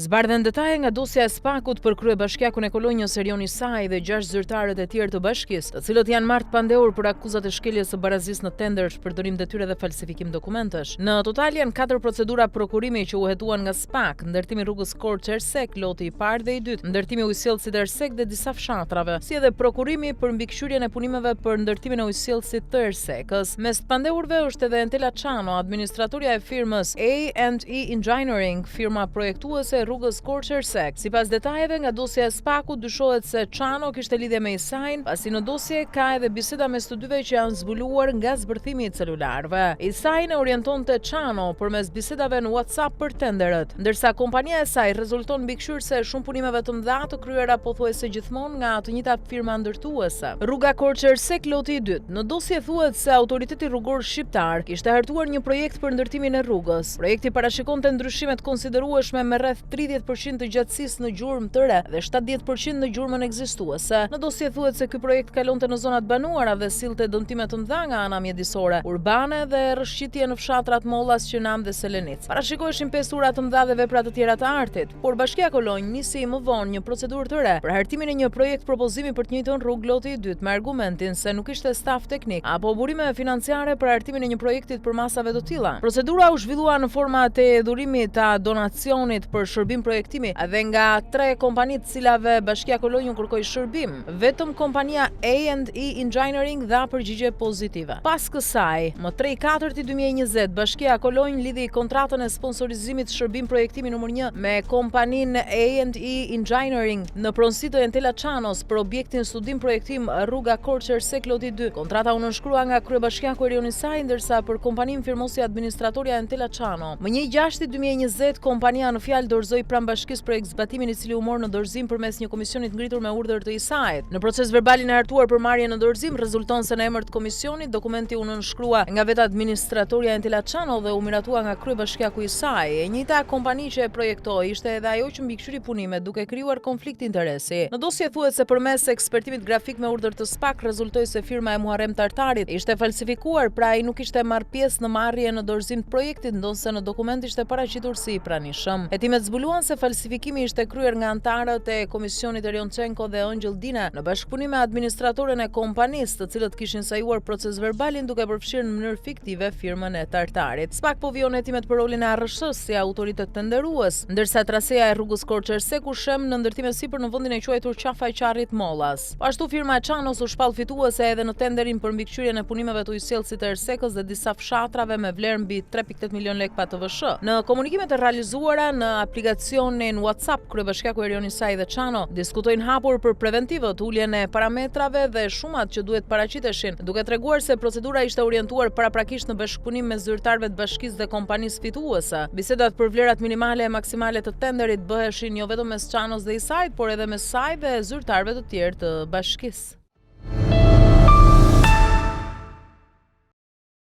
Zbardhen detaje nga dosja e SPAK-ut për kryebashkiakun e Kolonjës Erion Isaj dhe 6 zyrtarët e tjerë të bashkisë, të cilët janë marrë të pandehur për akuzat e shkeljes së barazisë në tender, përdorim detyre dhe falsifikim dokumentesh. Në total janë 4 procedura prokurimi që u hetuan nga SPAK: ndërtimi rrugës Korçë Ersek, loti i parë dhe i dytë, ndërtimi ujësjellësit Ersek dhe disa fshatrave, si edhe prokurimi për mbikëqyrjen e punimeve për ndërtimin e ujësjellësit të Ersekës. Mes të pandehurve është edhe Entela Çano, administratorja e firmës A&E Engineering, firma projektuese rrugës Korçë Ersek. Sipas detajeve nga dosja e SPAK-ut, dyshohet se Çano kishte lidhje me Isajin, pasi në dosje ka edhe biseda mes të dyve që janë zbuluar nga zbërthimi i celularëve. Isajin e orientonte Çano përmes bisedave në WhatsApp për tenderët, ndërsa kompania e saj rezulton mbikëqyrse shumë punimeve të mëdha të kryera pothuajse gjithmonë nga të njëjtat firma ndërtuese. Rruga Korçë Ersek, loti i dytë. Në dosje thuhet se autoriteti rrugor shqiptar kishte hartuar një projekt për ndërtimin e rrugës. Projekti parashikonte ndryshimet konsiderueshme me rreth 30% të gjatësisë në gjurmë të re dhe 70% në gjurmën ekzistuese. Në dosje thuhet se ky projekt kalonte në zonat banuara dhe sillte dëmtime të mëdha nga ana mjedisore, urbane dhe rrëshqitje në fshatrat Mollas, Qenam dhe Selenic. Parashikoheshin 5 ura të mëdha dhe vepra të tjera të artit, por Bashkia Kolonjë nisi më vonë një procedurë të re për hartimin e një projekt propozimi për të njëjtën rrugë loti i dytë me argumentin se nuk ishte staf teknik apo burime financiare për hartimin e një projekti për masave të tilla. Procedura u zhvillua në forma të dhurimit të donacionit për shërbim projektimi dhe nga 3 kompani të cilave Bashkia Kolonjë kërkoi shërbim. Vetëm kompania A&E Engineering dha përgjigje pozitive. Pas kësaj, më 3/4/2020, Bashkia Kolonjë lidhi kontratën e sponsorizimit shërbim projektimi nr. 1 me kompaninë A&E Engineering në pronësi të Entela Çanos për objektin studim projektim rruga Korçë Ersek loti 2. Kontrata u nënshkrua nga kryebashkiaku Erion Isaj, ndërsa për kompaninë firmosi administratorja Entela Çano. Më 1/6/2020, kompania në fjalë dorëzoi pranë bashkisë projekt zbatimin i cili u mor në dorëzim përmes një komisionit ngritur me urdhër të Isajit. Në proces verbalin e hartuar për marrjen në dorëzim rezulton se në emër të komisionit dokumenti u nënshkrua nga vetë administratorja Entela Çano dhe u miratua nga kryebashkiaku Isaj. E njëjta kompani që e projektoi ishte edhe ajo që mbikëqyri punimet duke krijuar konflikt interesi. Në dosje thuhet se përmes ekspertimit grafik me urdhër të SPAK rezultoi se firma e Muharrem Tartarit ishte falsifikuar, pra ai nuk ishte marrë pjesë në marrje në dorëzim të projektit, ndonse në dokument ishte paraqitur si i pranishëm. Hetimet zbuluan se falsifikimi ishte kryer nga anëtarët e komisionit Erionchenko dhe Ëngjëll Dina në bashkëpunim me administratorën e kompanisë, të cilët kishin sajuar proces verbalin duke përfshirë në mënyrë fiktive firmën e Tartarit. SPAK po vijon hetimet për rolin e ARSH-s si autoritet tenderues, ndërsa traseja e rrugës Korçë Ersek u shem në ndërtime sipër në vendin e quajtur Qafaj Qarrit Mollas. Po ashtu firma e Çanos u shpall fituese edhe në tenderin për mbikëqyrjen e punimeve të ujësjellësit të Ersekës dhe disa fshatrave me vlerë mbi 3.8 milion lekë PATVSH. Në komunikimet e realizuara në aplikacionin WhatsApp, kryebashkiaku Erion Isaj dhe Çano diskutojnë hapur për preventivët, uljen e parametrave dhe shumat që duhet paraqiteshin, duke treguar se procedura ishte orientuar paraprakisht në bashkëpunim me zyrtarëve të bashkisë dhe kompanisë fituese. Bisedat për vlerat minimale e maksimale të tenderit bëheshin jo vetëm mes Çanos dhe Isajit, por edhe mes saj dhe zyrtarëve të tjerë të bashkisë.